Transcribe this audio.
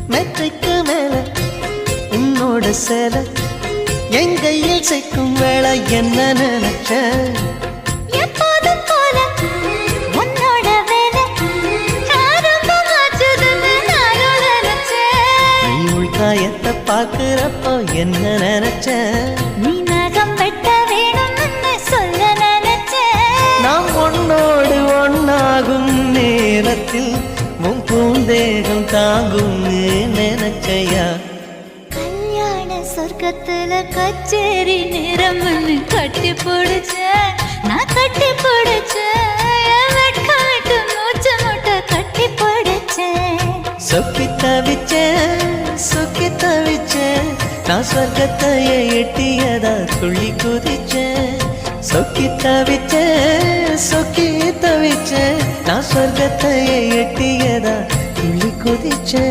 மெத்தைக்கு மேல உன்னோட சேலை என் கையில் சேர்க்கும் வேளை என்ன நினைச்ச எப்போதும் போல உன்னோட வேலை ஆரம்பமாச்சுதுன்னு நானும் நினைச்சேன். நீ உள்காயத்தை பார்க்கிறப்போ என்ன நினைச்ச நீ நகம் வெட்ட வேணும்னு சொல்ல நினைச்சேன். நாம் ஒன்னோடு ஒன்னாகும் நேரத்தில் உன் பூந்தேகம் தாங்கும் நினைச்சையா கல்யாண சொர்க்கத்துல கச்சேரி நேரம்னு கட்டி பிடிச்சேன். நான் கட்டி பிடிச்சேன். என் வெட்கம் விட்டு மூச்சு முட்டை கட்டி பிடிச்சேன். சொக்கி தவிச்சேன் சொக்கி தவிச்சேன் நான் சொர்க்கத்தையே எட்டியதா துள்ளி குதிச்சேன் சொக்கி தவிச்சேன் சொக்கி தவிச்சேன் நான் சொர்க்கத்தையே எட்டியதா துள்ளி குதிச்சேன்